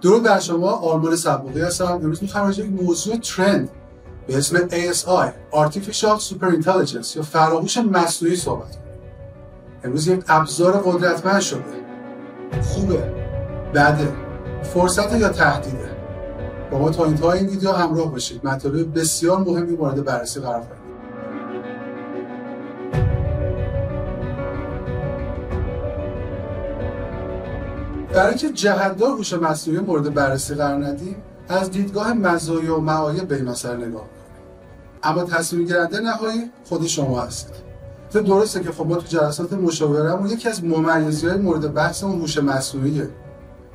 درود بر شما، آرمان صبوغی هستم. امروز می‌خوام راجع به یک موضوع ترند به اسم ASI Artificial Super Intelligence یا فراهوش مصنوعی صحبت کنم. امروز یک ابزار قدرتمند شده. خوبه، بده، فرصت یا تهدیده. با ما تا انتهای این ویدیو همراه باشید. مطالب بسیار مهمی مورد بررسی قرار خواهد. برای اینکه جهت‌دار هوش مصنوعی مورد بررسی قرار ندیم، از دیدگاه مزایا و معایب به این مسئله نگاه می‌کنیم. اما تصمیم گیرنده نهایی خود شما هستید. درسته که خب ما تو جلسات مشاوره‌مون یکی از ممیزی‌های مورد بحثمون هوش مصنوعیه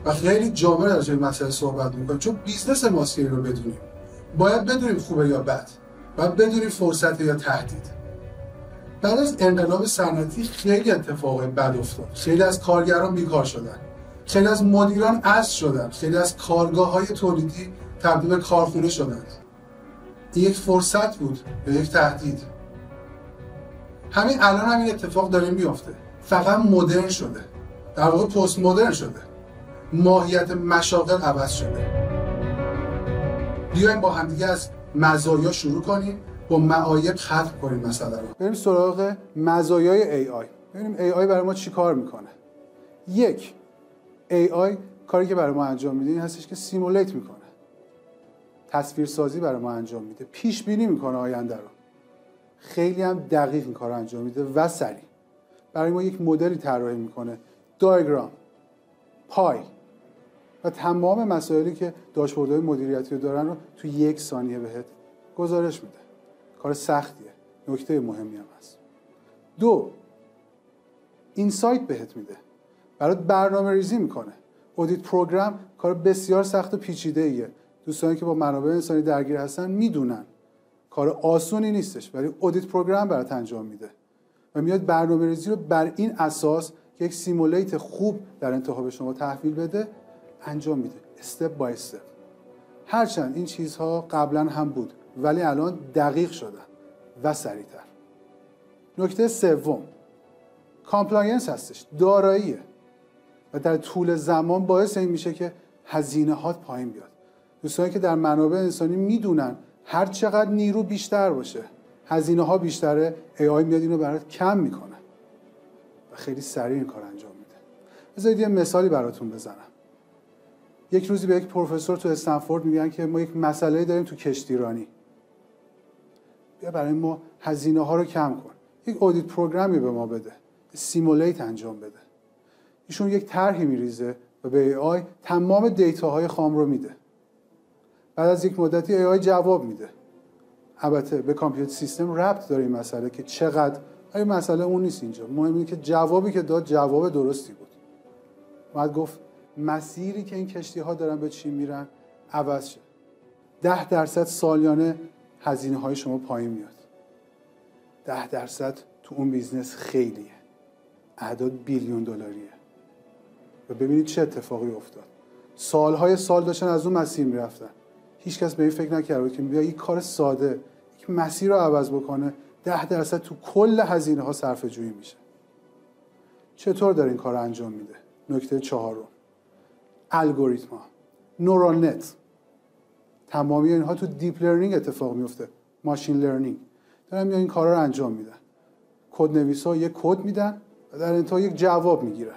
و خیلی جامع راجع به مسئله صحبت می‌کنیم، چون بیزنس ماست که این رو بدونیم. باید بدونیم خوبه یا بد، باید بدونیم فرصت یا تهدید. بعد از انقلاب صنعتی خیلی اتفاق بد افتاد. خیلی از کارگران بیکار شدن. خیلی از مدیران عزل شدند، خیلی از کارگاه‌های تولیدی تبدیل به کارخونه شدند. این یک فرصت بود یا یک تهدید؟ همین الان همین اتفاق داره میفته، فقط مدرن شده، در واقع پست مدرن شده، ماهیت مشاغل عوض شده. بیایم با همدیگه از مزایا شروع کنیم، با معایب ختم کنیم مسئله رو. بریم سراغ مزایای AI. ببینیم AI برای ما چی کار میکنه. یک، AI کاری که برای ما انجام میده این هستش که سیمولیت میکنه، تصویرسازی برای ما انجام میده، پیش بینی میکنه آینده رو. خیلی هم دقیق این کار انجام میده و سریع. برای ما یک مدلی طراحی میکنه، دیاگرام، پای و تمام مسائلی که داشبوردهای مدیریتی رو دارن رو تو 1 ثانیه بهت گزارش میده. کار سختیه، نکته مهمی هم هست. 2، اینسایت بهت میده، برات برنامه ریزی میکنه. اودیت پروگرام کار بسیار سخت و پیچیده ایه. دوستانی که با منابع انسانی درگیر هستن میدونن کار آسونی نیستش، ولی اودیت پروگرام برات انجام میده و میاد برنامه ریزی رو بر این اساس که یک سیمولیت خوب در انتها به شما تحویل بده انجام میده، استپ بای استپ. هرچند این چیزها قبلا هم بود، ولی الان دقیق شدن و سریعتر. نکته سوم، کامپلاینس هستش، داراییه و در طول زمان باعث این میشه که هزینه‌هات پایین بیاد. دوستانی که در منابع انسانی میدونن هر چقدر نیرو بیشتر باشه، هزینه‌ها بیشتره، AI میاد اینو برات کم میکنه و خیلی سریع این کار انجام میده. بذارید یه مثالی براتون بزنم. یک روزی به یک پروفسور تو استنفورد میگن که ما یک مسئله داریم تو کشتیرانی. بیا برای ما هزینه‌ها رو کم کن. یک اودیت پروگرامی به ما بده. سیمولیت انجام بده. ایشون یک طرحی میریزه و به AI تمام دیتاهای خام رو میده. بعد از یک مدتی AI جواب میده. البته به کامپیوتر سیستم ربط داره این مسئله که چقدر، ولی مسئله اون نیست اینجا. مهم اینه که جوابی که داد جواب درستی بود. بعد گفت مسیری که این کشتی‌ها دارن به چین میرن عوض شه. 10% سالیانه هزینه‌های شما پایین میاد. 10% تو اون بیزنس خیلیه. اعداد بیلیون دلاریه. و ببینید چه اتفاقی افتاد. سالهای سال داشتن از اون مسیر میرفتن. هیچ کس به این فکر نکرد که بیا یک کار ساده، یک مسیر رو عوض بکنه، 10% تو کل هزینه‌ها صرفه‌جویی میشه. چطور داره این کار رو انجام میده؟ نکته 4، الگوریتم‌ها، نورال نت. تمامی اینها تو دیپ لرنینگ اتفاق میفته، ماشین لرنینگ. دارن میان این کارا رو انجام میدن. کدنویسا یک کد میدن و در انتها یک جواب میگیرن.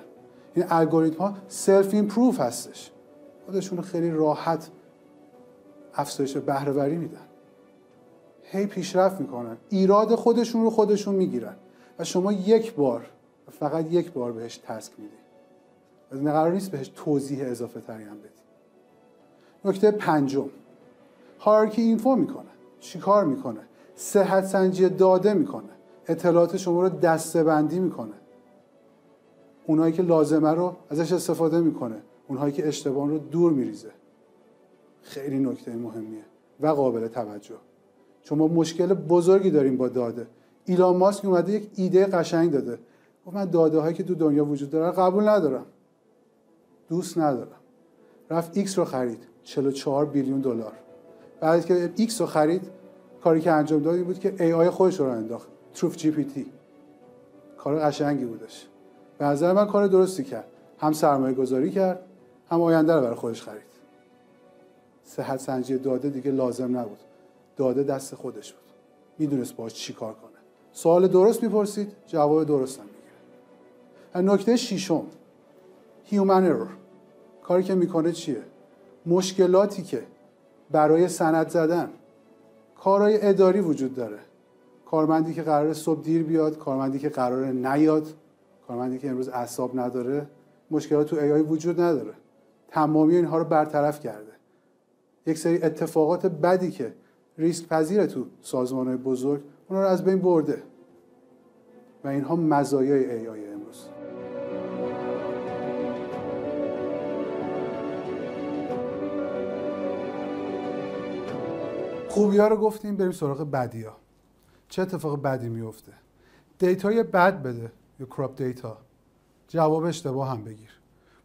این الگوریتم‌ها سلف ایمپروو هستش. خودشون خیلی راحت افزایش بهره وری میدن. هی پیشرفت میکنن. ایراد خودشون رو خودشون میگیرن و شما یک بار، فقط یک بار بهش تسک میدی. و قرار نیست بهش توضیح اضافه تری هم بدی. نکته 5، هایرارکی اینفو میکنه. چیکار میکنه؟ صحت سنجی داده میکنه. اطلاعات شما رو دسته‌بندی میکنه. اونایی که لازمه رو ازش استفاده میکنه، اونهایی که اشتباه رو دور میریزه. خیلی نکته مهمیه و قابل توجه، چون ما مشکل بزرگی داریم با داده. ایلان ماسک اومده یک ایده قشنگ داده، گفت من داده هایی که تو دنیا وجود داره قبول ندارم، دوست ندارم. رفت ایکس رو خرید، 44 بیلیون دلار. بعد که ایکس رو خرید، کاری که انجام داد این بود که AI خودش رو انداخت، تروف جی پی تی. کار قشنگی بودش. به نظر من کار درستی کرد. هم سرمایه گذاری کرد، هم آینده رو برای خودش خرید. صحت سنجی داده دیگه لازم نبود. داده دست خودش بود. میدونست باهاش چی کار کنه. سوال درست میپرسید، جواب درست هم میگیره. نکته ششم، هیومن ارور. کاری که میکنه چیه؟ مشکلاتی که برای سند زدن کارهای اداری وجود داره. کارمندی که قراره صبح دیر بیاد، کارمندی که قراره نیاد، کارمندی که امروز اعصاب نداره، مشکلات تو AI وجود نداره. تمامی اینها رو برطرف کرده. یک سری اتفاقات بدی که ریسک پذیره تو سازمان‌های بزرگ، اونا رو از بین برده. و اینها مزایای AI امروز. خوبی‌ها رو گفتیم، بریم سراغ بدی‌ها. چه اتفاق بدی میفته؟ دیتای بد بده یا کراپ دیتا، جواب اشتباه هم بگیر.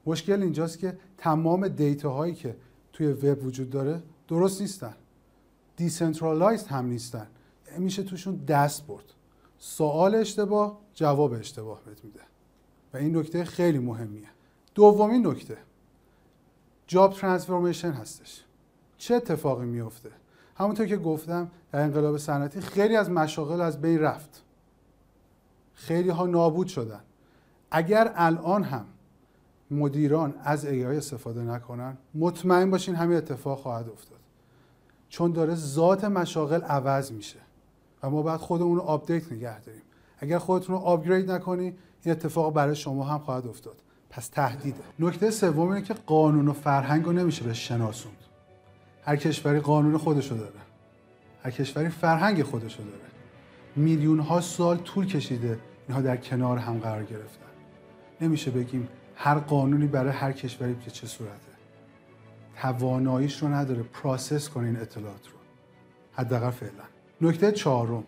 مشکل اینجاست که تمام دیتاهایی که توی وب وجود داره درست نیستن، دیسنترالایزد هم نیستن، یعنی میشه توشون دست برد. سوال اشتباه جواب اشتباه بهت میده و این نکته خیلی مهمیه. دومین نکته جاب ترانسفورمیشن هستش. چه اتفاقی میفته؟ همونطور که گفتم در انقلاب صنعتی خیلی از مشاغل از بین رفت، خیلی ها نابود شدن. اگر الان هم مدیران از AI استفاده نکنن، مطمئن باشین همین اتفاق خواهد افتاد، چون داره ذات مشاغل عوض میشه و ما باید خودمون رو آپدیت نگه داریم. اگر خودتون رو آپگرید نکنی، این اتفاق برای شما هم خواهد افتاد. پس تهدیده. نکته سوم اینه که قانون و فرهنگ رو نمیشه به شناسوند. هر کشوری قانون خودشو داره، هر کشوری فرهنگ خودشو داره. میلیون ها سال طول کشیده اینها در کنار هم قرار گرفتن. نمیشه بگیم هر قانونی برای هر کشوری به چه صورته. تواناییش رو نداره پروسس کنه این اطلاعات رو، حداقل فعلا. نکته چهارم،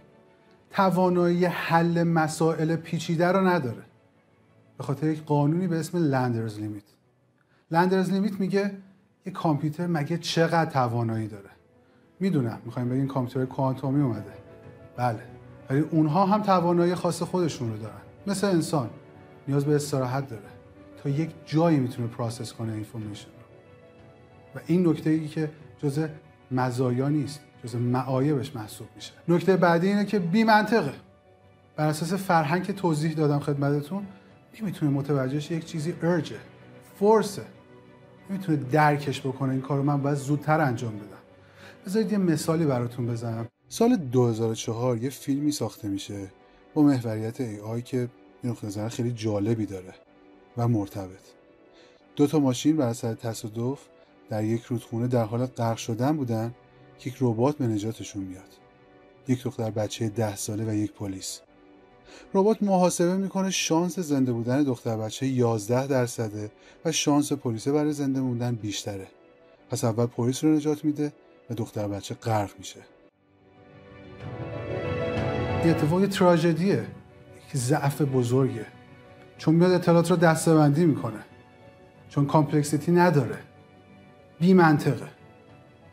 توانایی حل مسائل پیچیده رو نداره، به خاطر یک قانونی به اسم لندرز لیمیت. لندرز لیمیت میگه یک کامپیوتر مگه چقدر توانایی داره. میدونم میخوایم بگین کامپیوتر کوانتومی اومده، بله، ولی اونها هم توانایی خاص خودشون رو دارن. مثل انسان نیاز به استراحت داره، تا یک جایی میتونه پروسس کنه اینفورمیشن رو. و این نکته ای که جزء مزایا نیست، جزء معایبش محسوب میشه. نکته بعدی اینه که بی منطقه. بر اساس فرهنگ که توضیح دادم خدمتتون، نمیتونه متوجهش یک چیزی ارجه، فورسه، نمیتونه درکش بکنه این کارو من باید زودتر انجام بدم. بذارید یه مثالی براتون بزنم. سال 2004 یه فیلمی ساخته میشه با محوریت AI که نقطه نظر خیلی جالبی داره و مرتبط. دو تا ماشین بر اثر تصادف در یک رودخونه در حال غرق شدن بودن که یک ربات به نجاتشون میاد. یک دختر بچه 10 ساله و یک پلیس. ربات محاسبه میکنه شانس زنده بودن دختر بچه 11% و شانس پلیس برای زنده موندن بیشتره. پس اول پلیس رو نجات میده و دختر بچه غرق میشه. این اتفاق یه تراژدیه، یک ضعف بزرگه، چون میاد اطلاعات رو دسته‌بندی میکنه، چون کامپلکسیتی نداره، بی منطقه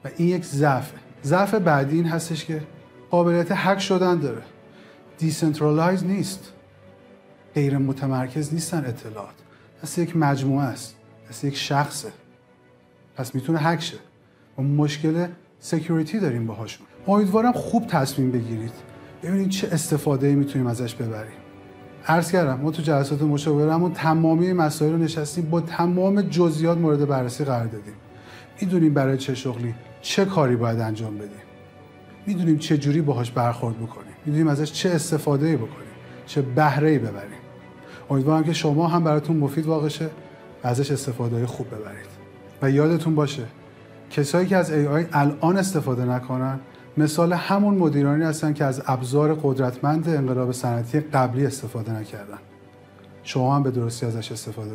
و این یک ضعفه. ضعف بعدی این هستش که قابلیت هک شدن داره، دیسنترالایز نیست، غیر متمرکز نیستن اطلاعات، دست یک مجموعه است، دست یک شخصه، پس میتونه هک شه و مشکل سکیوریتی داریم باهاشون. امیدوارم خوب تصمیم بگیرید، ببینید چه استفاده‌ای میتونیم ازش ببریم. عرض کردم ما تو جلسات مشاورمون تمامی مسائل رو نشستیم با تمام جزئیات مورد بررسی قرار دادیم. میدونیم برای چه شغلی چه کاری باید انجام بدیم، میدونیم چه جوری باهاش برخورد بکنیم، میدونیم ازش چه استفاده‌ای بکنیم، چه بهره‌ای ببریم. امیدوارم که شما هم براتون مفید واقع شه و ازش استفاده خوب ببرید. و یادتون باشه کسایی که از AI الان استفاده نکنن مثال همون مدیرانی هستن که از ابزار قدرتمند انقلاب صنعتی قبلی استفاده نکردن. شما هم به درستی ازش استفاده